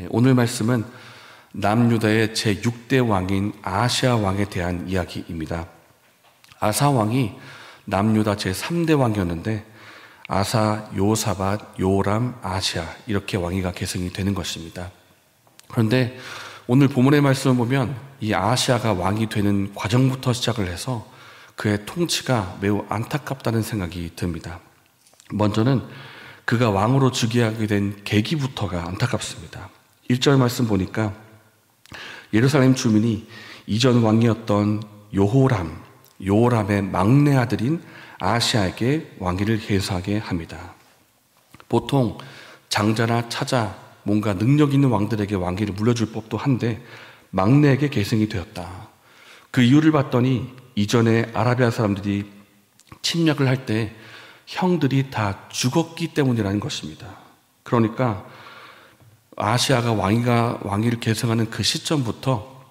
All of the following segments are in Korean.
오늘 말씀은 남유다의 제6대 왕인 아하시아 왕에 대한 이야기입니다. 아사 왕이 남유다 제3대 왕이었는데 아사, 요사밧, 요람, 아하시아 이렇게 왕위가 계승이 되는 것입니다. 그런데 오늘 본문의 말씀을 보면 이 아하시아가 왕이 되는 과정부터 시작을 해서 그의 통치가 매우 안타깝다는 생각이 듭니다. 먼저는 그가 왕으로 즉위하게 된 계기부터가 안타깝습니다. 1절 말씀 보니까 예루살렘 주민이 이전 왕이었던 요호람의 막내 아들인 아하시아에게 왕위를 계승하게 합니다. 보통 장자나 차자, 뭔가 능력 있는 왕들에게 왕위를 물려줄 법도 한데 막내에게 계승이 되었다. 그 이유를 봤더니 이전에 아라비아 사람들이 침략을 할 때 형들이 다 죽었기 때문이라는 것입니다. 그러니까 아하시아가 왕위를 계승하는 그 시점부터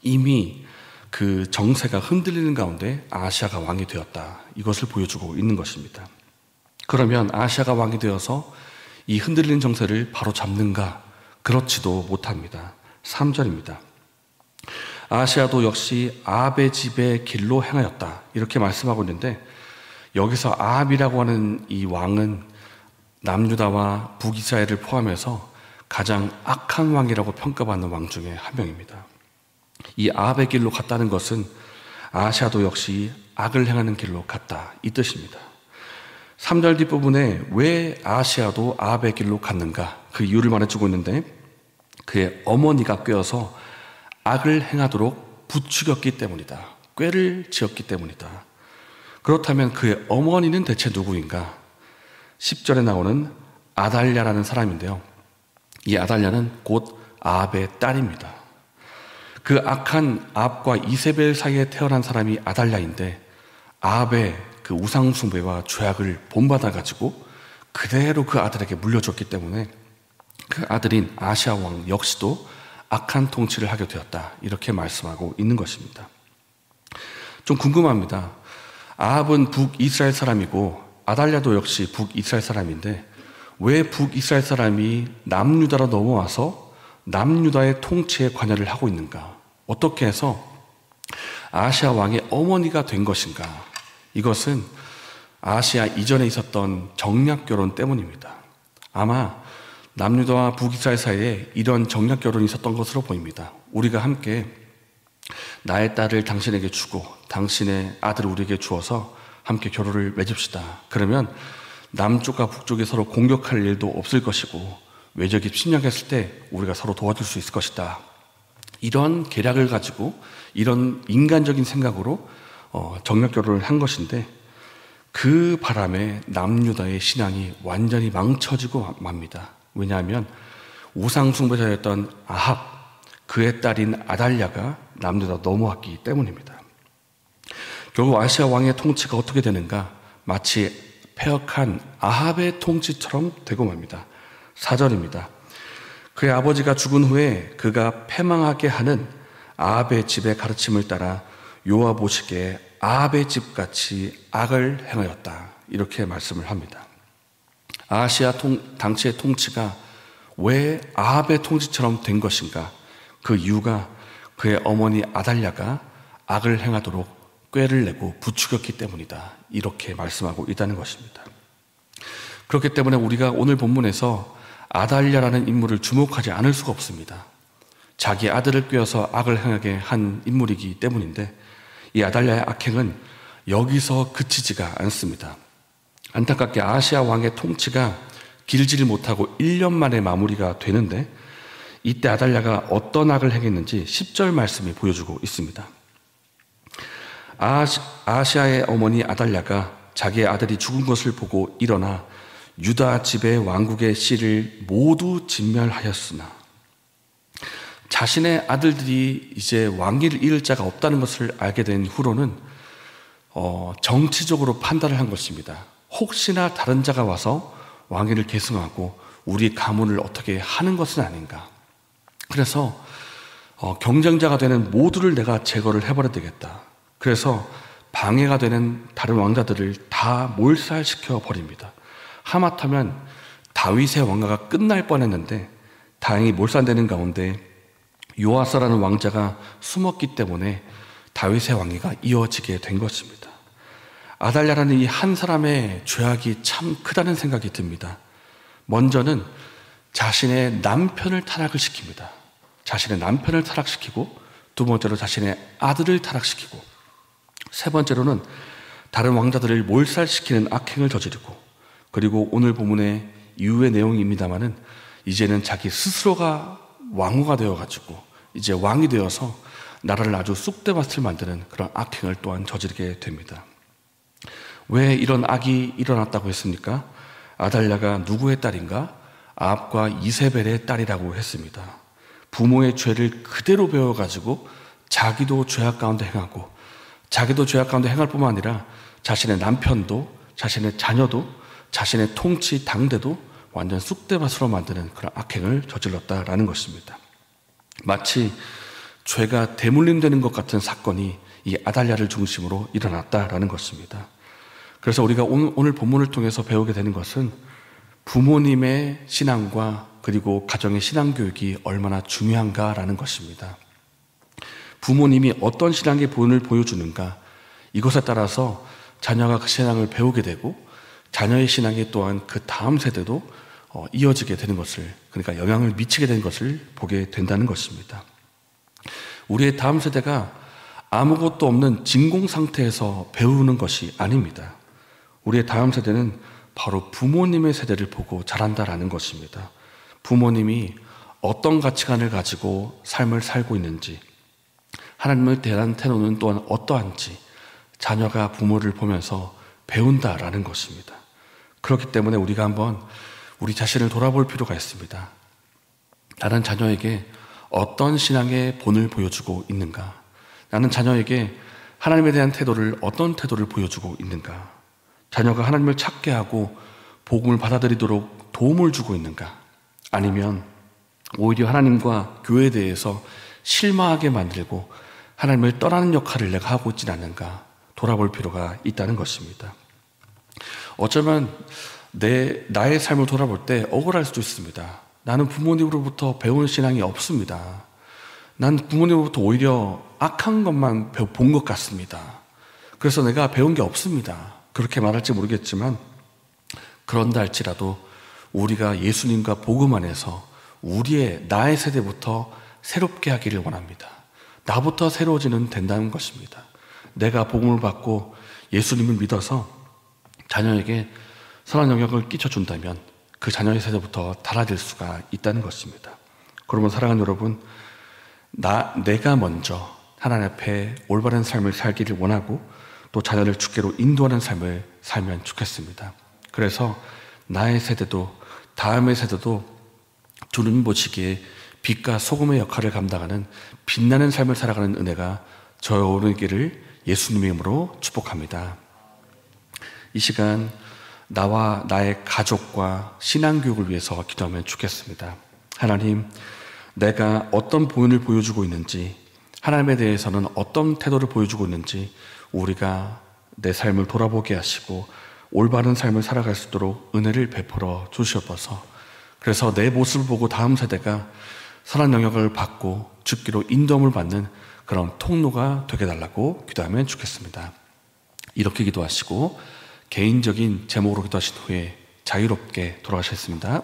이미 그 정세가 흔들리는 가운데 아하시아가 왕이 되었다. 이것을 보여주고 있는 것입니다. 그러면 아하시아가 왕이 되어서 이 흔들리는 정세를 바로 잡는가? 그렇지도 못합니다. 3절입니다. 아하시아도 역시 아합의 집의 길로 행하였다. 이렇게 말씀하고 있는데 여기서 아합이라고 하는 이 왕은 남유다와 북이스라엘을 포함해서 가장 악한 왕이라고 평가받는 왕 중에 한 명입니다. 이 아합의 길로 갔다는 것은 아하시아도 역시 악을 행하는 길로 갔다 이 뜻입니다. 3절 뒷부분에 왜 아하시아도 아합의 길로 갔는가 그 이유를 말해주고 있는데 그의 어머니가 꾀어서 악을 행하도록 부추겼기 때문이다. 꾀를 지었기 때문이다. 그렇다면 그의 어머니는 대체 누구인가? 10절에 나오는 아달랴라는 사람인데요. 이 아달랴는 곧 아합의 딸입니다. 그 악한 아합과 이세벨 사이에 태어난 사람이 아달랴인데 아합의 그 우상숭배와 죄악을 본받아가지고 그대로 그 아들에게 물려줬기 때문에 그 아들인 아하시아 왕 역시도 악한 통치를 하게 되었다. 이렇게 말씀하고 있는 것입니다. 좀 궁금합니다. 아합은 북이스라엘 사람이고 아달랴도 역시 북이스라엘 사람인데 왜 북이스라엘 사람이 남유다로 넘어와서 남유다의 통치에 관여를 하고 있는가? 어떻게 해서 아하시아 왕의 어머니가 된 것인가? 이것은 아하시아 이전에 있었던 정략결혼 때문입니다. 아마 남유다와 북이스라엘 사이에 이런 정략결혼이 있었던 것으로 보입니다. 우리가 함께 나의 딸을 당신에게 주고 당신의 아들을 우리에게 주어서 함께 결혼을 맺읍시다. 그러면 남쪽과 북쪽이 서로 공격할 일도 없을 것이고 외적이 침략했을 때 우리가 서로 도와줄 수 있을 것이다. 이런 계략을 가지고 이런 인간적인 생각으로 정략결혼을 한 것인데 그 바람에 남유다의 신앙이 완전히 망쳐지고 맙니다. 왜냐하면 우상숭배자였던 아합, 그의 딸인 아달랴가 남유다 넘어왔기 때문입니다. 결국 아하시아 왕의 통치가 어떻게 되는가? 마치 패역한 아합의 통치처럼 되고 맙니다. 4절입니다. 그의 아버지가 죽은 후에 그가 패망하게 하는 아합의 집의 가르침을 따라 요아보시기에 아합의 집같이 악을 행하였다. 이렇게 말씀을 합니다. 아하시아 당시의 통치가 왜 아합의 통치처럼 된 것인가? 그 이유가 그의 어머니 아달랴가 악을 행하도록 꾀를 내고 부추겼기 때문이다. 이렇게 말씀하고 있다는 것입니다. 그렇기 때문에 우리가 오늘 본문에서 아달랴라는 인물을 주목하지 않을 수가 없습니다. 자기 아들을 꾀어서 악을 행하게 한 인물이기 때문인데 이 아달랴의 악행은 여기서 그치지가 않습니다. 안타깝게 아하시아 왕의 통치가 길지를 못하고 1년 만에 마무리가 되는데 이때 아달랴가 어떤 악을 행했는지 10절 말씀이 보여주고 있습니다. 아하시아의 어머니 아달랴가 자기의 아들이 죽은 것을 보고 일어나 유다 집의 왕국의 씨를 모두 진멸하였으나 자신의 아들들이 이제 왕위를 이을 자가 없다는 것을 알게 된 후로는 정치적으로 판단을 한 것입니다. 혹시나 다른 자가 와서 왕위를 계승하고 우리 가문을 어떻게 하는 것은 아닌가. 그래서 경쟁자가 되는 모두를 내가 제거를 해버려야 되겠다. 그래서 방해가 되는 다른 왕자들을 다 몰살시켜 버립니다. 하마터면 다윗의 왕가가 끝날 뻔했는데 다행히 몰살되는 가운데 요아스라는 왕자가 숨었기 때문에 다윗의 왕위가 이어지게 된 것입니다. 아달랴라는 이 한 사람의 죄악이 참 크다는 생각이 듭니다. 먼저는 자신의 남편을 타락을 시킵니다. 자신의 남편을 타락시키고, 두 번째로 자신의 아들을 타락시키고, 세 번째로는 다른 왕자들을 몰살시키는 악행을 저지르고, 그리고 오늘 본문의 이후의 내용입니다마는 이제는 자기 스스로가 왕후가 되어가지고 이제 왕이 되어서 나라를 아주 쑥대밭을 만드는 그런 악행을 또한 저지르게 됩니다. 왜 이런 악이 일어났다고 했습니까? 아달랴가 누구의 딸인가? 아합과 이세벨의 딸이라고 했습니다. 부모의 죄를 그대로 배워가지고 자기도 죄악 가운데 행하고, 자기도 죄악 가운데 행할 뿐만 아니라 자신의 남편도, 자신의 자녀도, 자신의 통치 당대도 완전 쑥대밭으로 만드는 그런 악행을 저질렀다라는 것입니다. 마치 죄가 대물림되는 것 같은 사건이 이 아달랴를 중심으로 일어났다라는 것입니다. 그래서 우리가 오늘 본문을 통해서 배우게 되는 것은 부모님의 신앙과 그리고 가정의 신앙교육이 얼마나 중요한가라는 것입니다. 부모님이 어떤 신앙의 본을 보여주는가, 이것에 따라서 자녀가 그 신앙을 배우게 되고 자녀의 신앙이 또한 그 다음 세대도 이어지게 되는 것을, 그러니까 영향을 미치게 되는 것을 보게 된다는 것입니다. 우리의 다음 세대가 아무것도 없는 진공 상태에서 배우는 것이 아닙니다. 우리의 다음 세대는 바로 부모님의 세대를 보고 자란다라는 것입니다. 부모님이 어떤 가치관을 가지고 삶을 살고 있는지, 하나님을 대한 태도는 또한 어떠한지 자녀가 부모를 보면서 배운다라는 것입니다. 그렇기 때문에 우리가 한번 우리 자신을 돌아볼 필요가 있습니다. 나는 자녀에게 어떤 신앙의 본을 보여주고 있는가? 나는 자녀에게 하나님에 대한 태도를, 어떤 태도를 보여주고 있는가? 자녀가 하나님을 찾게 하고 복음을 받아들이도록 도움을 주고 있는가? 아니면 오히려 하나님과 교회에 대해서 실망하게 만들고 하나님을 떠나는 역할을 내가 하고 있지는 않는가? 돌아볼 필요가 있다는 것입니다. 어쩌면 나의 삶을 돌아볼 때 억울할 수도 있습니다. 나는 부모님으로부터 배운 신앙이 없습니다. 난 부모님으로부터 오히려 악한 것만 본 것 같습니다. 그래서 내가 배운 게 없습니다. 그렇게 말할지 모르겠지만, 그런다 할지라도 우리가 예수님과 복음 안에서 나의 세대부터 새롭게 하기를 원합니다. 나부터 새로워지는 된다는 것입니다. 내가 복음을 받고 예수님을 믿어서 자녀에게 선한 영향을 끼쳐준다면 그 자녀의 세대부터 달라질 수가 있다는 것입니다. 그러면 사랑하는 여러분, 내가 먼저 하나님 앞에 올바른 삶을 살기를 원하고 또 자녀를 주께로 인도하는 삶을 살면 좋겠습니다. 그래서 나의 세대도, 다음의 세대도 주님 보시기에 빛과 소금의 역할을 감당하는 빛나는 삶을 살아가는 은혜가 저의 오르기를 예수님의 이름으로 축복합니다. 이 시간 나와 나의 가족과 신앙교육을 위해서 기도하면 좋겠습니다. 하나님, 내가 어떤 본을 보여주고 있는지, 하나님에 대해서는 어떤 태도를 보여주고 있는지 우리가 내 삶을 돌아보게 하시고 올바른 삶을 살아갈 수 있도록 은혜를 베풀어 주시옵소서. 그래서 내 모습을 보고 다음 세대가 선한 영향을 받고 죽기로 인도함을 받는 그런 통로가 되게 달라고 기도하면 좋겠습니다. 이렇게 기도하시고 개인적인 제목으로 기도하신 후에 자유롭게 돌아가셨습니다.